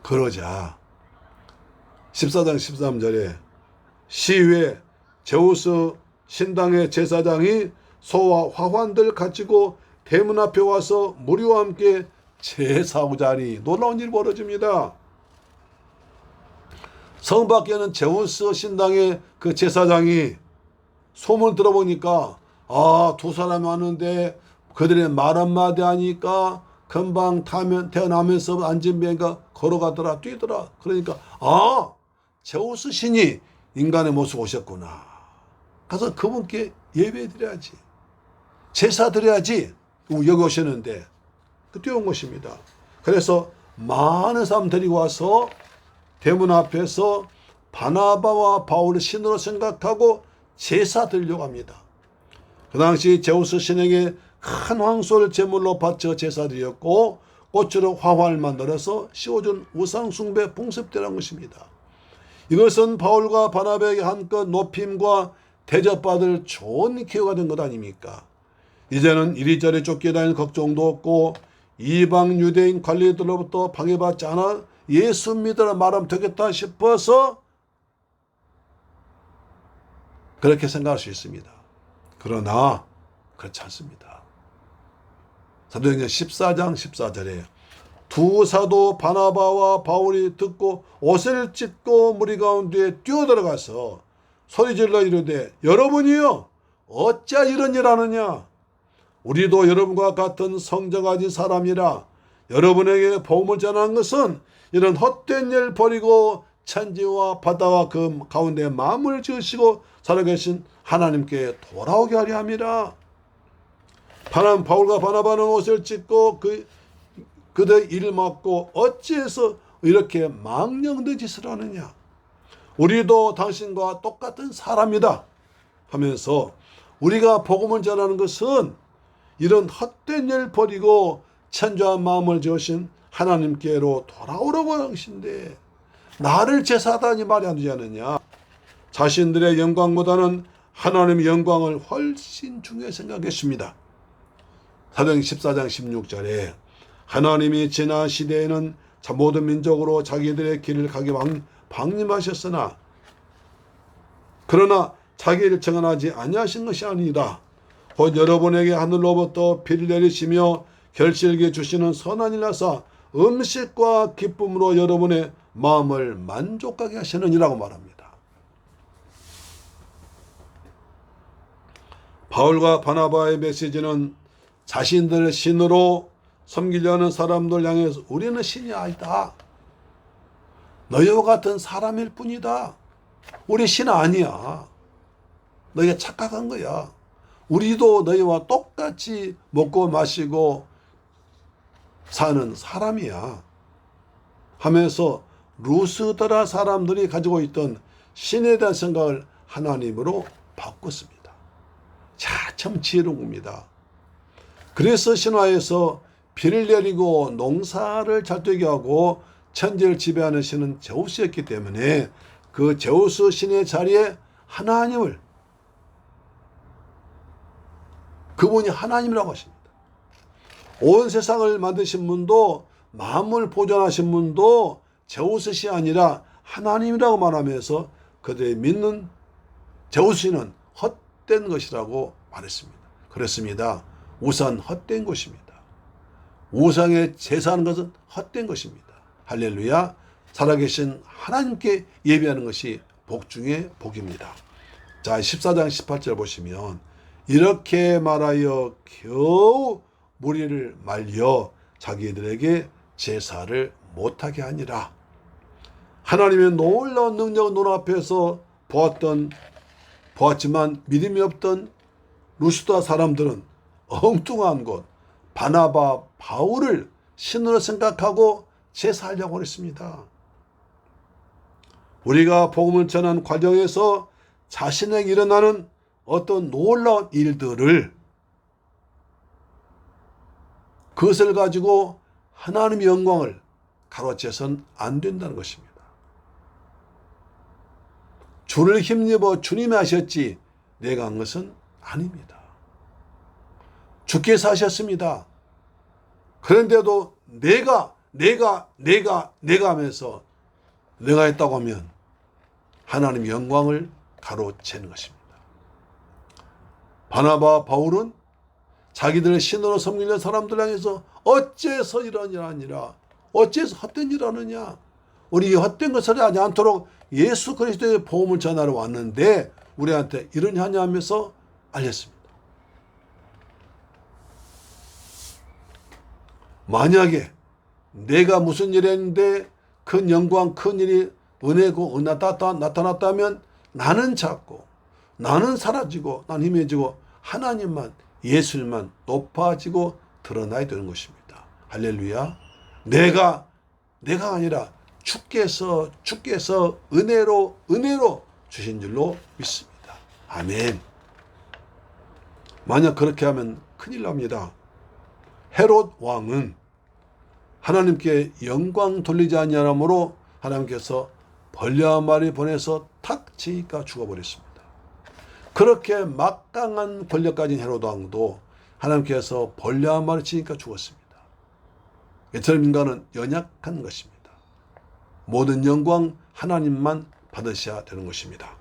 Speaker 1: 그러자 14장 13절에 시위에 제우스 신당의 제사장이 소와 화환들 가지고 대문 앞에 와서 무리와 함께 제사하고자 하니 놀라운 일이 벌어집니다. 성 밖에는 제우스 신당의 그 제사장이 소문 들어보니까 두 사람이 왔는데 그들의 말 한마디 하니까 금방 태어나면서 안진뱅이가 걸어가더라 뛰더라. 그러니까 제우스 신이 인간의 모습 오셨구나. 가서 그분께 예배 드려야지. 제사 드려야지. 여기 오셨는데 뛰어온 것입니다. 그래서 많은 사람 데리고 와서 대문 앞에서 바나바와 바울을 신으로 생각하고 제사 드리려고 합니다. 그 당시 제우스 신에게 큰 황소를 제물로 바쳐 제사 드렸고 꽃으로 화환을 만들어서 씌워준 우상 숭배 풍습대라는 것입니다. 이것은 바울과 바나바에게 한껏 높임과 대접받을 좋은 기회가 된 것 아닙니까? 이제는 이리저리 쫓겨다니는 걱정도 없고 이방 유대인 관리들로부터 방해받지 않아 예수 믿으라 말하면 되겠다 싶어서 그렇게 생각할 수 있습니다. 그러나 그렇지 않습니다. 사도행전 14장 14절에 두 사도 바나바와 바울이 듣고 옷을 찢고 무리 가운데 뛰어들어가서 소리질러 이르되 여러분이요 어찌 이런 일 하느냐 우리도 여러분과 같은 성정 가진 사람이라 여러분에게 복음을 전하는 것은 이런 헛된 일 버리고 천지와 바다와 그 가운데 마음을 지으시고 살아계신 하나님께 돌아오게 하려 함이라. 바울과 바나바는 옷을 찢고 그들의 일을 맡고 어찌해서 이렇게 망령된 짓을 하느냐. 우리도 당신과 똑같은 사람이다 하면서 우리가 복음을 전하는 것은 이런 헛된 일 버리고 천주와 마음을 지으신 하나님께로 돌아오라고 하신데 나를 제사하다니 말이 안 되지 않느냐. 자신들의 영광보다는 하나님의 영광을 훨씬 중요히 생각했습니다. 사도행 14장 16절에 하나님이 지난 시대에는 모든 민족으로 자기들의 길을 가게 방림하셨으나 그러나 자기를 정언하지 아니하신 것이 아니라 곧 여러분에게 하늘로부터 비를 내리시며 결실게 주시는 선한 일하사 음식과 기쁨으로 여러분의 마음을 만족하게 하시느니라고 말합니다. 바울과 바나바의 메시지는 자신들의 신으로 섬기려는 사람들 향해서 우리는 신이 아니다. 너희와 같은 사람일 뿐이다. 우리 신 아니야. 너희가 착각한 거야. 우리도 너희와 똑같이 먹고 마시고 사는 사람이야 하면서 루스드라 사람들이 가지고 있던 신에 대한 생각을 하나님으로 바꿨습니다. 자, 참 지혜로운 겁니다. 그래서 신화에서 비를 내리고 농사를 잘 되게 하고 천지를 지배하는 신은 제우스였기 때문에 그 제우스 신의 자리에 하나님을, 그분이 하나님이라고 하십니다. 온 세상을 만드신 분도 만물 보존하신 분도 제우스시 아니라 하나님이라고 말하면서 그들이 믿는 제우스는 헛된 것이라고 말했습니다. 그렇습니다. 우상 헛된 것입니다. 우상에 제사하는 것은 헛된 것입니다. 할렐루야. 살아계신 하나님께 예배하는 것이 복 중에 복입니다. 자, 14장 18절 보시면 이렇게 말하여 겨우 무리를 말려 자기들에게 제사를 못하게 하니라. 하나님의 놀라운 능력을 눈앞에서 보았지만 믿음이 없던 루스드라 사람들은 엉뚱한 것 바나바 바울을 신으로 생각하고 제사하려고 했습니다. 우리가 복음을 전하는 과정에서 자신에게 일어나는 어떤 놀라운 일들을 그것을 가지고 하나님의 영광을 가로채서는 안 된다는 것입니다. 주를 힘입어 주님이 하셨지 내가 한 것은 아닙니다. 주께서 하셨습니다. 그런데도 내가 하면서 내가 했다고 하면 하나님의 영광을 가로채는 것입니다. 바나바 바울은 자기들의 신으로 섬기는 사람들 향해서 어째서 이런 일 아니라 어째서 헛된 일 하느냐. 우리 헛된 것을 하지 않도록 예수 그리스도의 복음을 전하러 왔는데 우리한테 이러냐 하냐 하면서 알렸습니다. 만약에 내가 무슨 일 했는데 큰 영광 큰 일이 은혜고 나타났다면 나는 작고 나는 사라지고 난 희미해지고 하나님만 예수님만 높아지고 드러나야 되는 것입니다. 할렐루야. 내가 아니라 주께서 은혜로 주신 줄로 믿습니다. 아멘. 만약 그렇게 하면 큰일 납니다. 헤롯 왕은 하나님께 영광 돌리지 아니하므로 하나님께서 벌레 한 마리 보내서 탁 치니까 죽어버렸습니다. 그렇게 막강한 권력 가진 헤롯 왕도 하나님께서 벌레 한 마리 치니까 죽었습니다. 이처럼 인간은 연약한 것입니다. 모든 영광 하나님만 받으셔야 되는 것입니다.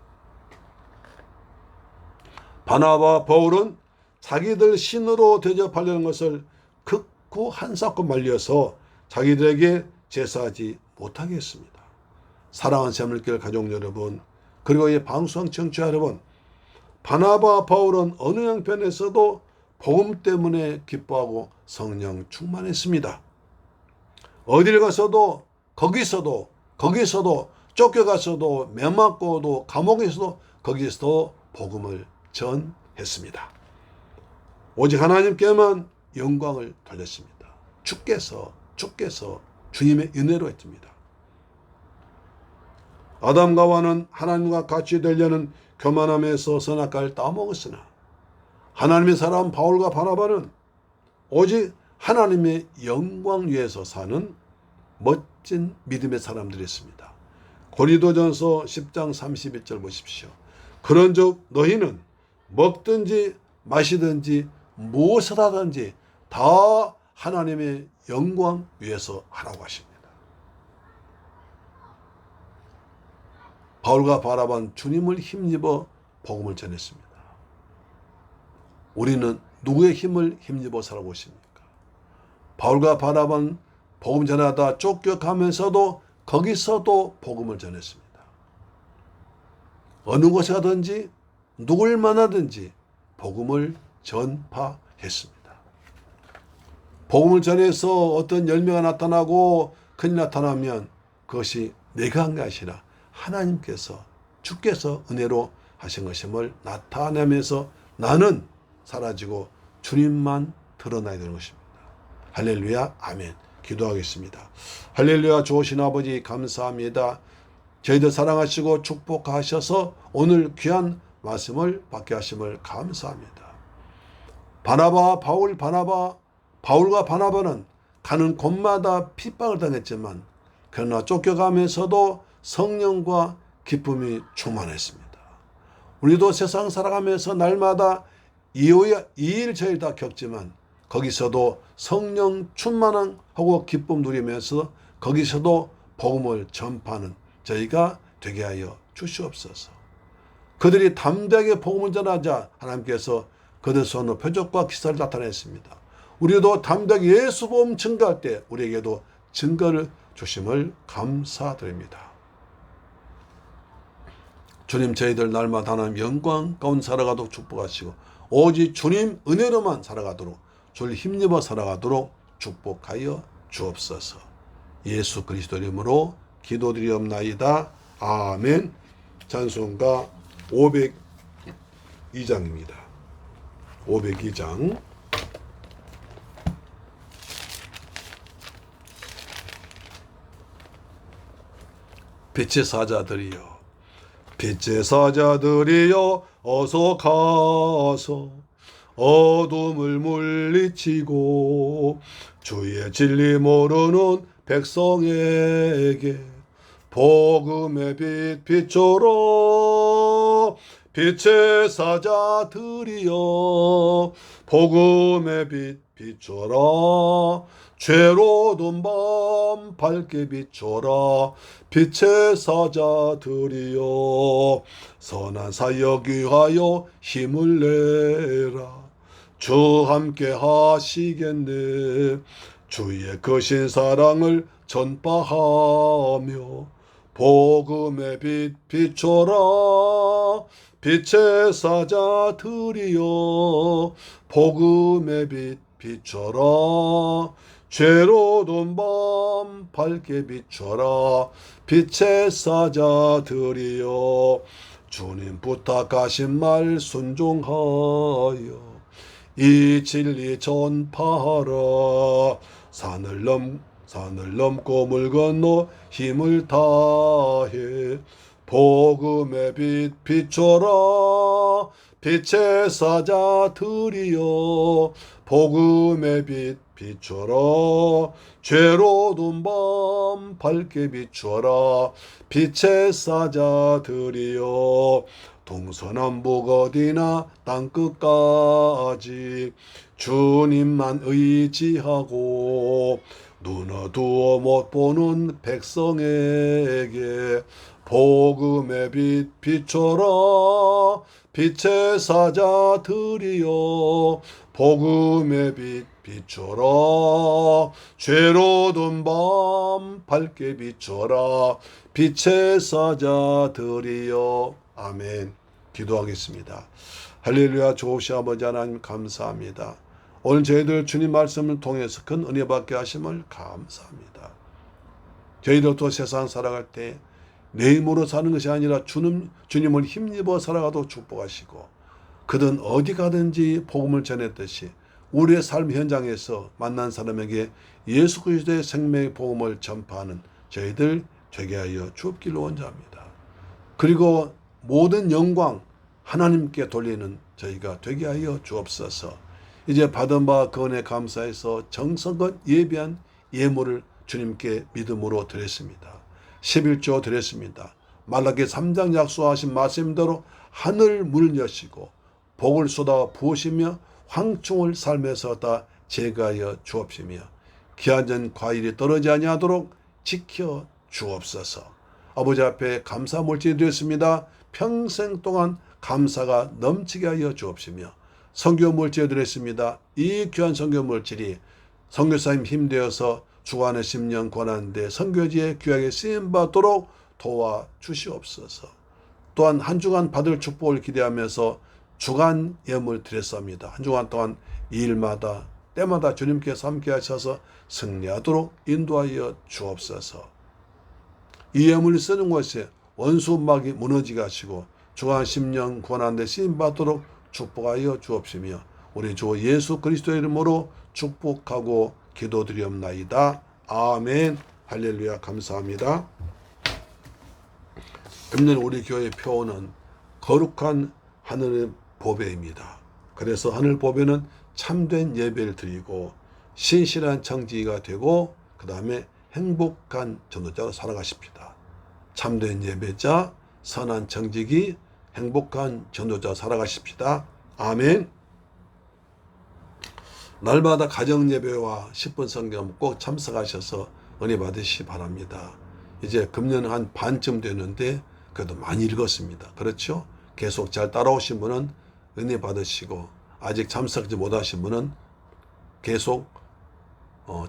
Speaker 1: 바나바 바울은 자기들 신으로 대접하려는 것을 극구 한사코 말려서 자기들에게 제사하지 못하게 했습니다. 사랑하는 새물길 가족 여러분, 그리고 이 방송 청취자 여러분, 바나바 바울은 어느 형편에서도 복음 때문에 기뻐하고 성령 충만했습니다. 어딜 가서도 거기서도 쫓겨가서도 매맞고도 감옥에서도 거기서도 복음을 전했습니다. 오직 하나님께만 영광을 돌렸습니다. 주께서 주님의 은혜로 했습니다. 아담과 하와는 하나님과 같이 되려는 교만함에서 선악과를 따먹었으나 하나님의 사람 바울과 바나바는 오직 하나님의 영광 위에서 사는 멋진 믿음의 사람들이었습니다. 고린도전서 10장 31절 보십시오. 그런즉 너희는 먹든지 마시든지 무엇을 하든지 다 하나님의 영광 위에서 하라고 하십니다. 바울과 바나바는 주님을 힘입어 복음을 전했습니다. 우리는 누구의 힘을 힘입어 살아오고 있습니까? 바울과 바나바는 복음 전하다 쫓겨가면서도 거기서도 복음을 전했습니다. 어느 곳에 가든지 누굴 만나든지 복음을 전파했습니다. 복음을 전해서 어떤 열매가 나타나고 큰일 나타나면 그것이 내가 한 것이 아니라 하나님께서 주께서 은혜로 하신 것임을 나타내면서 나는 사라지고 주님만 드러나야 되는 것입니다. 할렐루야, 아멘. 기도하겠습니다. 할렐루야, 좋으신 아버지 감사합니다. 저희들 사랑하시고 축복하셔서 오늘 귀한 말씀을 받게 하심을 감사합니다. 바울과 바나바는 가는 곳마다 핍박을 당했지만 그러나 쫓겨가면서도 성령과 기쁨이 충만했습니다. 우리도 세상 살아가면서 날마다 이일저일 다 겪지만 거기서도 성령 충만하고 기쁨 누리면서 거기서도 복음을 전파하는 저희가 되게 하여 주시옵소서. 그들이 담대하게 복음을 전하자 하나님께서 그들 손으로 표적과 기사를 나타냈습니다. 우리도 담대하게 예수 복음 증거할 때 우리에게도 증거를 주심을 감사드립니다. 주님, 저희들 날마다 하나님 영광 가운데 살아가도록 축복하시고 오직 주님 은혜로만 살아가도록 주를 힘입어 살아가도록 축복하여 주옵소서. 예수 그리스도 이름으로 기도드리옵나이다. 아멘. 찬송가 502장입니다. 502장. 빛의 사자들이여, 빛의 사자들이여 어서 가서 어둠을 물리치고 주의 진리 모르는 백성에게 복음의 빛 비춰라. 빛의 사자들이여 복음의 빛 비춰라. 죄로운 밤 밝게 비춰라. 빛의 사자들이여 선한 사역 위하여 힘을 내라. 주 함께 하시겠네. 주의 거신 사랑을 전파하며 복음의 빛 비춰라. 빛의 사자들이여 복음의 빛 비춰라. 죄로운 밤 밝게 비춰라. 빛의 사자들이여 주님 부탁하신 말 순종하여 이 진리 전파하라. 산을 넘고 물 건너 힘을 다해 복음의 빛 비춰라. 빛의 사자들이여 복음의 빛 비춰라. 죄로운 밤 밝게 비춰라. 빛의 사자들이여 동서남북 어디나 땅끝까지 주님만 의지하고 눈 두어 못 보는 백성에게 복음의 빛 비춰라. 빛의 사자들이여 복음의 빛 비춰라. 죄로운 밤 밝게 비춰라. 빛의 사자들이여. 아멘. 기도하겠습니다. 할렐루야. 좋으신 아버지 하나님 감사합니다. 오늘 저희들 주님 말씀을 통해서 큰 은혜 받게 하심을 감사합니다. 저희들도 세상 살아갈 때 내 힘으로 사는 것이 아니라 주님을 힘입어 살아가도 축복하시고, 그든 어디 가든지 복음을 전했듯이 우리의 삶 현장에서 만난 사람에게 예수 그리스도의 생명의 복음을 전파하는 저희들 되게 하여 주옵기를 원자합니다. 그리고 모든 영광 하나님께 돌리는 저희가 되게 하여 주옵소서. 이제 받은 바 그 은혜 감사해서 정성껏 예비한 예물을 주님께 믿음으로 드렸습니다. 11조 드렸습니다. 말라기 3장 약속하신 말씀대로 하늘 문을 여시고 복을 쏟아 부으시며 황충을 삶에서 다 제거하여 주옵시며 기한전 과일이 떨어지지 아니하도록 지켜 주옵소서. 아버지 앞에 감사 물질이 되었습니다. 평생 동안 감사가 넘치게 하여 주옵시며 선교 물질 드렸습니다. 이 귀한 선교 물질이 선교사님 힘되어서 주간의 10년 권한대 선교지에 귀하게 쓰임받도록 도와주시옵소서. 또한 한 주간 받을 축복을 기대하면서 주간 예물 드렸습니다. 한 주간 동안 일마다 때마다 주님께서 함께 하셔서 승리하도록 인도하여 주옵소서. 이 예물을 쓰는 것에 원수막이 무너지게 하시고 주간 10년 권한대 쓰임받도록 축복하여 주옵시며 우리 주 예수 그리스도의 이름으로 축복하고 기도드리옵나이다. 아멘. 할렐루야. 감사합니다. 금년 우리 교회 표어는 거룩한 하늘의 보배입니다. 그래서 하늘 보배는 참된 예배를 드리고 신실한 청지기가 되고 그 다음에 행복한 전도자로 살아가십니다. 참된 예배자, 선한 청지기, 행복한 전도자 살아가십시다. 아멘. 날마다 가정 예배와 10분 성경 꼭 참석하셔서 은혜 받으시기 바랍니다. 이제 금년 한 반쯤 되는데 그래도 많이 읽었습니다. 그렇죠? 계속 잘 따라오신 분은 은혜 받으시고 아직 참석하지 못하신 분은 계속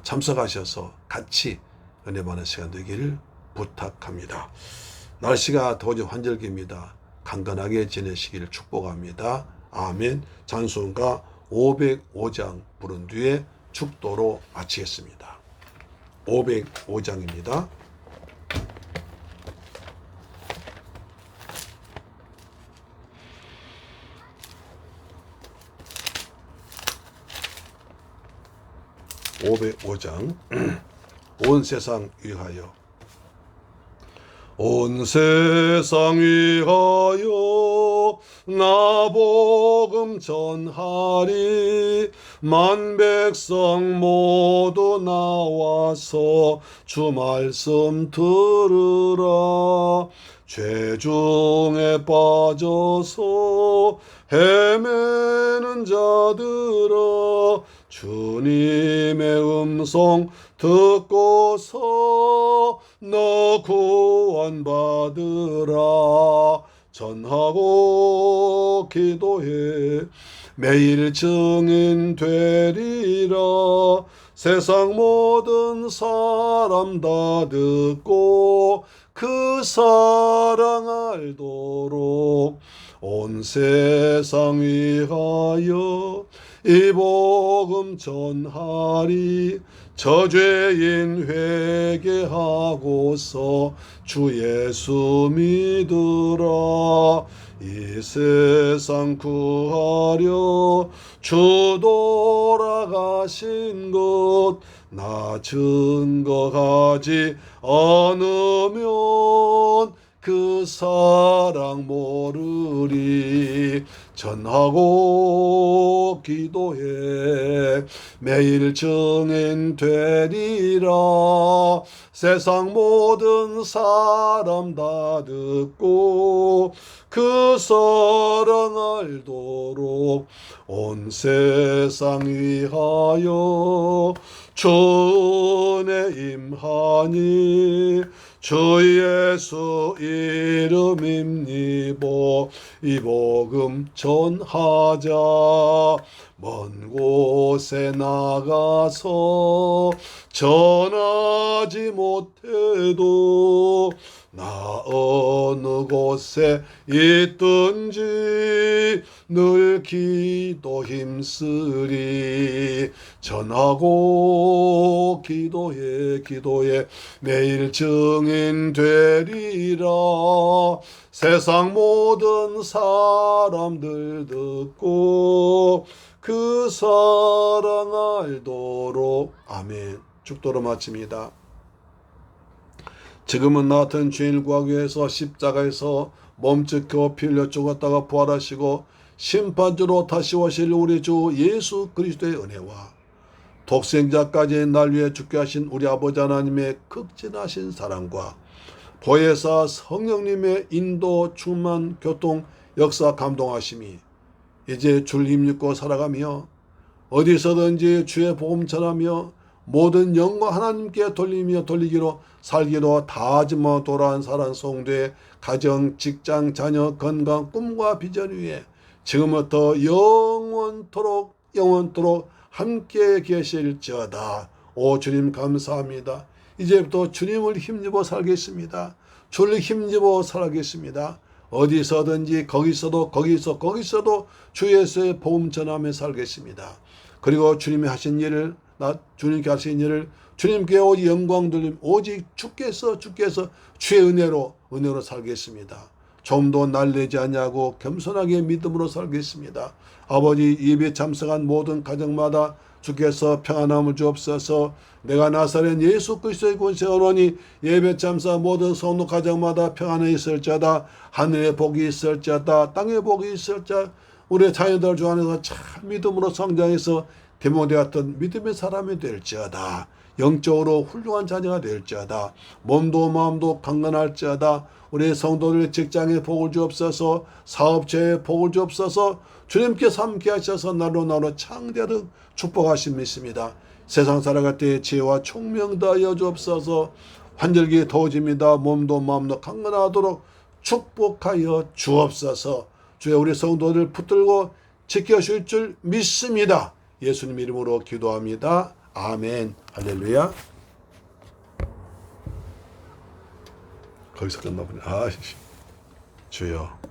Speaker 1: 참석하셔서 같이 은혜 받는 시간 되기를 부탁합니다. 날씨가 더워진 환절기입니다. 강건하게 지내시기를 축복합니다. 아멘. 찬송가 505장 부른 뒤에 축도로 마치겠습니다. 505장입니다. (505장) 온 세상 위하여. 온 세상 위하여 나 복음 전하리. 만 백성 모두 나와서 주 말씀 들으라. 죄 중에 빠져서 헤매는 자들아, 주님의 음성 듣고서 너 구원받으라. 전하고 기도해 매일 증인 되리라. 세상 모든 사람 다 듣고 그 사랑 알도록 온 세상 위하여 이 복음 전하리. 저죄인 회개하고서 주 예수 믿으라. 이 세상 구하려 주 돌아가신 것 나 증거하지 않으면 그 사랑 모르리. 전하고 기도해 매일 증인 되리라. 세상 모든 사람 다 듣고 그 사랑 알도록 온 세상 위하여 주 은혜 임하니. 주 예수 이름 힘입어 이 복음 전하자. 먼 곳에 나가서 전하지 못해도 나 어느 곳에 있든지 늘 기도 힘쓰리. 전하고 기도해 매일 증인 되리라. 세상 모든 사람들 듣고 그 사랑 알도록. 아멘. 죽도록 마칩니다. 지금은 나 같은 죄인을 구하기 위해서 십자가에서 몸짓고 피 흘려 죽었다가 부활하시고 심판주로 다시 오실 우리 주 예수 그리스도의 은혜와 독생자까지 날 위해 죽게 하신 우리 아버지 하나님의 극진하신 사랑과 보혜사 성령님의 인도 충만 교통 역사 감동하심이 이제 줄 힘입고 살아가며 어디서든지 주의 복음 전하며 모든 영광 하나님께 돌리기로 살기로 다짐하고 돌아온 사랑 성도의 가정, 직장, 자녀, 건강, 꿈과 비전 위에 지금부터 영원토록 함께 계실지어다. 오 주님 감사합니다. 이제부터 주님을 힘입어 살겠습니다. 주를 힘입어 살겠습니다. 어디서든지 거기서도 주 예수의 복음 전하며 살겠습니다. 그리고 주님이 하신 일을 주님께 하신 일을 주님께 오직 영광 돌림 오직 주께서 주의 은혜로 살겠습니다. 좀도 날리지 않냐고 겸손하게 믿음으로 살겠습니다. 아버지 예배 참석한 모든 가정마다 주께서 평안함을 주옵소서. 내가 나사렛 예수 그리스도의 권세 언원이 예배 참사 모든 성도 가정마다 평안에 있을지어다. 하늘의 복이 있을지어다. 땅의 복이 있을지어다. 우리 자녀들 주 안에서 참 믿음으로 성장해서 디모데 같은 믿음의 사람이 될지어다. 영적으로 훌륭한 자녀가 될지어다. 몸도 마음도 강건할지어다. 우리 성도들 직장에 복을 주옵소서. 사업체에 복을 주옵소서. 주님께서 함께 하셔서 나로 창대하듯 축복하심 믿습니다. 세상 살아갈 때 지혜와 총명 다하여 주옵소서. 환절기 더워집니다. 몸도 마음도 강건하도록 축복하여 주옵소서. 주여 우리 성도들 붙들고 지켜주실 줄 믿습니다. 예수님 이름으로 기도합니다. 아멘. 할렐루야. 거기서 끝나보네. 주여.